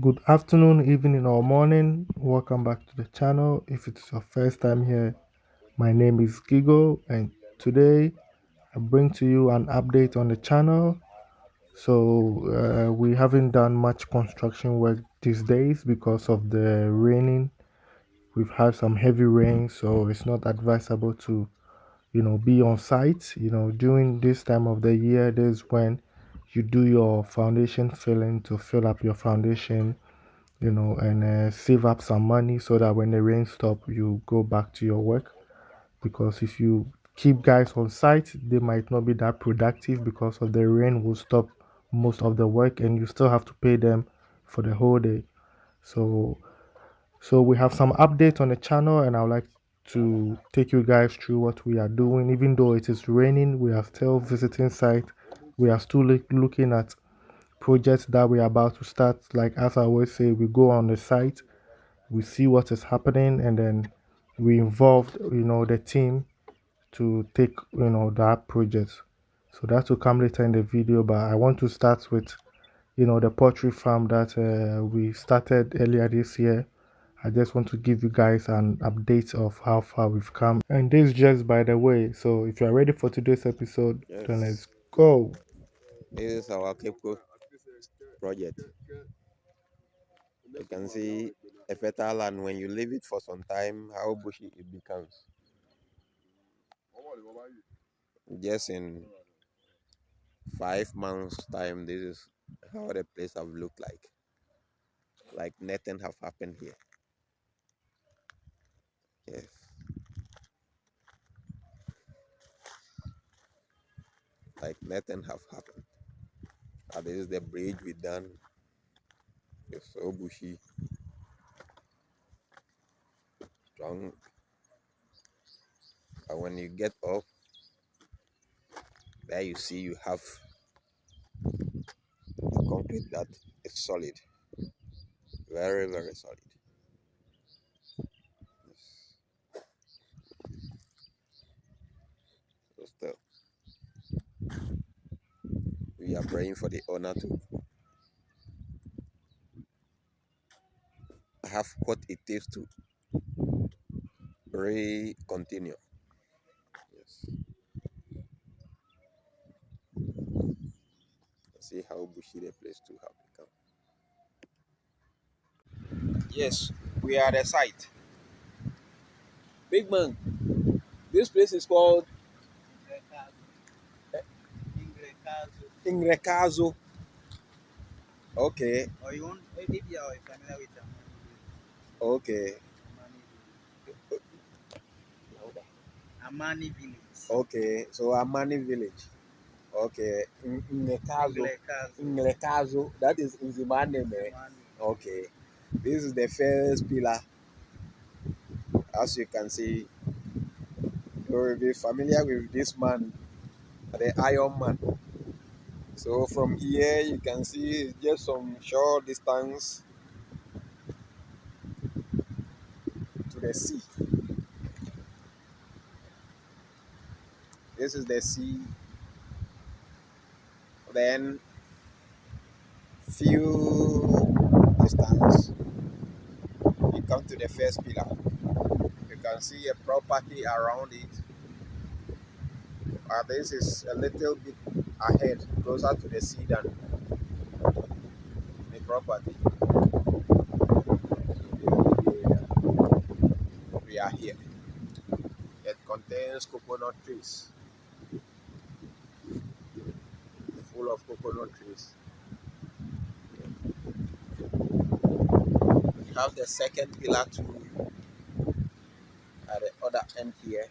Good afternoon, evening, or morning. Welcome back to the channel. If it's your first time here, my name is Gigo, and today I bring to you an update on the channel. We haven't done much construction work these days because of the raining. We've had some heavy rain, so it's not advisable to be on site. During this time of the year, there's when you do your foundation filling to fill up your foundation, and save up some money so that when the rain stop, you go back to your work. Because if you keep guys on site, they might not be that productive because of the rain will stop most of the work, and you still have to pay them for the whole day. So, so we have some updates on the channel, and I would like to take you guys through what we are doing. Even though it is raining, we are still visiting site. We are still looking at projects that we are about to start. Like as I always say, we go on the site, we see what is happening, and then we involved the team to take that project. So that will come later in the video, but I want to start with the poultry farm that we started earlier this year. I just want to give you guys an update of how far we've come, and this just by the way. So if you are ready for today's episode, then let's Yes, go. this is our Cape Coast project. You can see a fertile land when you leave it for some time, how bushy it becomes. Just in 5 months' time, this is how the place have looked like. Like nothing have happened here. Yes, like nothing have happened. And this is the bridge we done. It's so bushy, strong. And when you get up, there you see you have a concrete that is solid, very very solid. Yes. So still, we are praying for the owner to have what it takes to continue. Yes. See how bushy the place to have become. Yes, we are at the site. Big man, this place is called Ingrecazo. Okay, Or you want maybe you are familiar with them. okay, Amani village. okay. So Amani village. Okay, Ingrecazo. Inglekazo. Ingrecazo. That is in Zimane. Amani. Okay, this is the first pillar. As you can see, you will be familiar with this man, the Iron Man. So from here you can see it's just some short distance to the sea. This is the sea. Then few distance, you come to the first pillar. You can see a property around it. This is a little bit ahead, closer to the sea than the property. We are here. It contains coconut trees, full of coconut trees. We have the second pillar too at the other end here.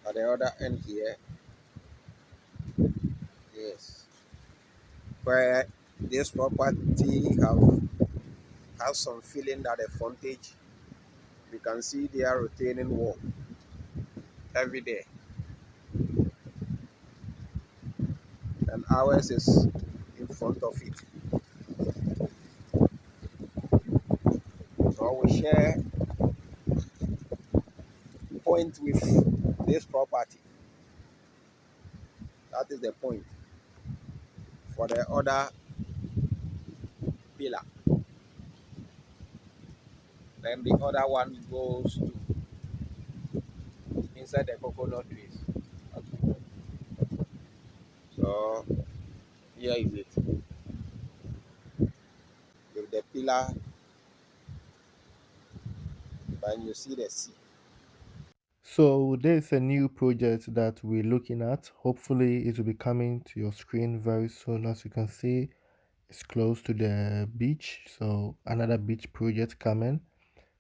At the other end here, yes, where This property have some feeling that the frontage, you can see their retaining wall every day, and ours is in front of it. So we share point with this property. That is the point for the other pillar. Then the other one goes to inside the coconut trees. So here is it. With the pillar, and you see the sea. So there's a new project that we're looking at. Hopefully, it will be coming to your screen very soon. As you can see, it's close to the beach. So another beach project coming.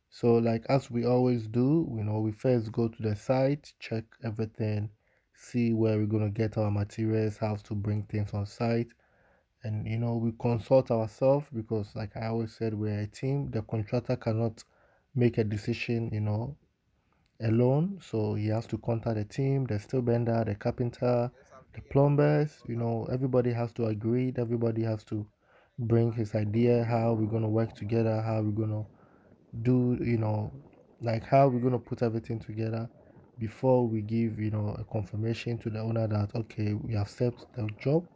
So like as we always do, we first go to the site, check everything, see where we're gonna get our materials, how to bring things on site, and we consult ourselves because, like I always said, we're a team. The contractor cannot make a decision, alone. So he has to contact the team, the steel bender, the carpenter, Yes, I'm the bringing plumbers. water for you. Everybody has to agree. Everybody has to bring his idea, how we're gonna work together, how we're gonna do, like how we're gonna put everything together before we give, a confirmation to the owner that okay, we accept the job,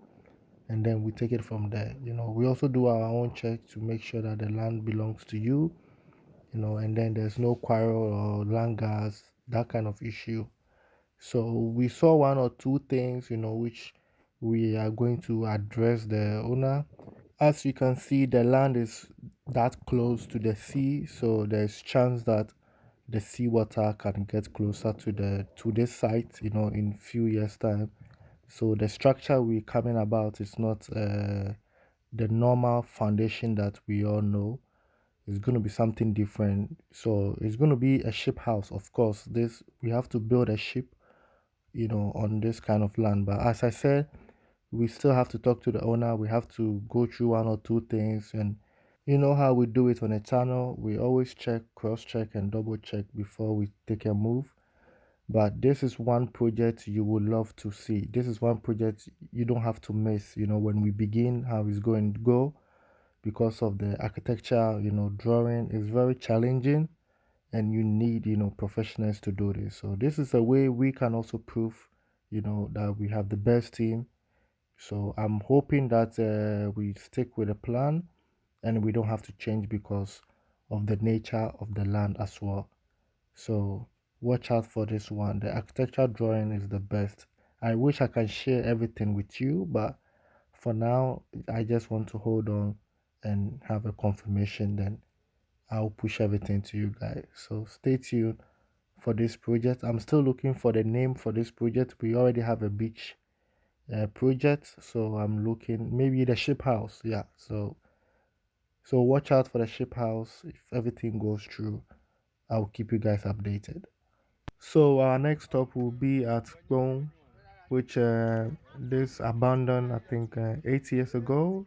and then we take it from there. We also do our own check to make sure that the land belongs to you, and then there's no quarrel or land gas, that kind of issue. So we saw one or two things, which we are going to address the owner. As you can see, the land is that close to the sea, so there's chance that the seawater can get closer to this site, in few years time. So the structure we're coming about is not the normal foundation that we all know. It's going to be something different. So it's going to be a ship house. Of course, this we have to build a ship, on this kind of land. But as I said, we still have to talk to the owner. We have to go through one or two things, and you know how we do it on a channel. We always check, cross check, and double check before we take a move. But this is one project you would love to see. This is one project you don't have to miss. When we begin, how it's going to go because of the architecture. Drawing is very challenging, and you need professionals to do this. So this is a way we can also prove that we have the best team. So I'm hoping that we stick with the plan and we don't have to change because of the nature of the land as well. So watch out for this one. The architecture drawing is the best. I wish I can share everything with you, but for now, I just want to hold on and have a confirmation. Then I'll push everything to you guys. So stay tuned for this project. I'm still looking for the name for this project. We already have a beach project, so I'm looking maybe the ship house. Yeah. So watch out for the ship house. If everything goes through, I'll keep you guys updated. So our next stop will be at Gong, which this abandoned I think 8 years ago.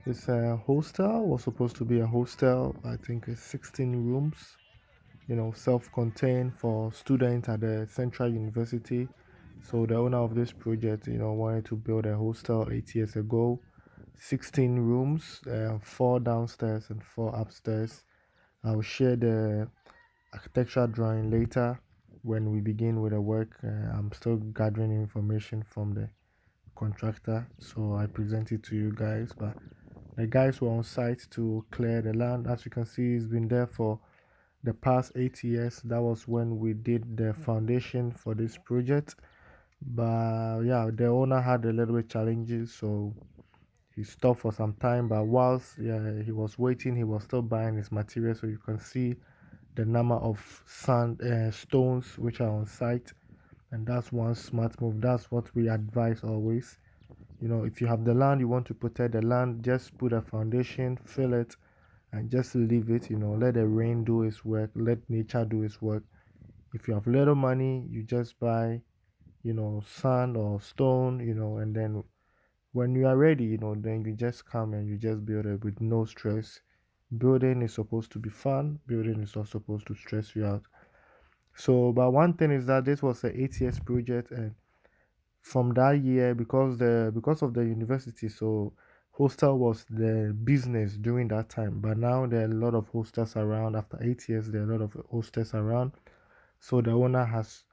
It's a hostel. Was supposed to be a hostel. I think it's 16 rooms. Self-contained for students at the Central University. So the owner of this project, wanted to build a hostel 8 years ago. 16 rooms, four downstairs and four upstairs. I'll share the architectural drawing later when we begin with the work. I'm still gathering information from the contractor, so I present it to you guys. But the guys were on site to clear the land. As you can see, it's been there for the past 8 years. That was when we did the foundation for this project. But yeah, the owner had a little bit challenges, so he stopped for some time. But whilst yeah, he was waiting, he was still buying his material. So you can see the number of sand stones which are on site, and that's one smart move. That's what we advise always. If you have the land, you want to protect the land, just put a foundation, fill it, and just leave it. Let the rain do its work, let nature do its work. If you have little money, you just buy sand or stone, and then When you are ready, then you just come and you just build it with no stress. Building is supposed to be fun. Building is not supposed to stress you out. So, but one thing is that this was a 8 years project, and from that year, because of the university, so hostel was the business during that time. But now there are a lot of hostels around. After 8 years, there are a lot of hostels around. So the owner has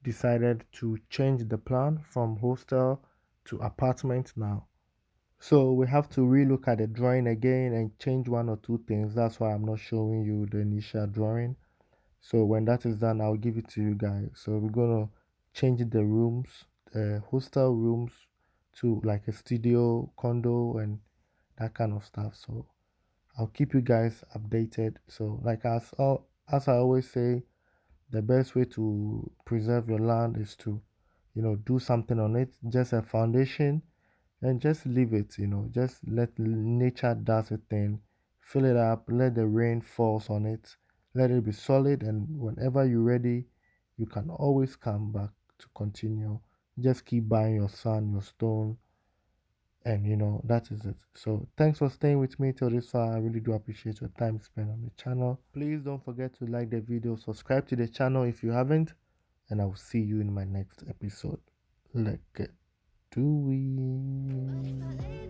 decided to change the plan from hostel to apartment now. So we have to relook at the drawing again and change one or two things. That's why I'm not showing you the initial drawing. So when that is done, I'll give it to you guys. So we're gonna change the rooms, the hostel rooms, to like a studio, condo, and that kind of stuff. So I'll keep you guys updated. So like as I always say, the best way to preserve your land is to, do something on it. Just a foundation, and just leave it. Just let nature does a thing. Fill it up, let the rain falls on it, let it be solid, and whenever you're ready, you can always come back to continue. Just keep buying your sand, your stone, and that is it. So thanks for staying with me till this far. I really do appreciate your time spent on the channel. Please don't forget to like the video, subscribe to the channel if you haven't, and I will see you in my next episode. Let's get do it.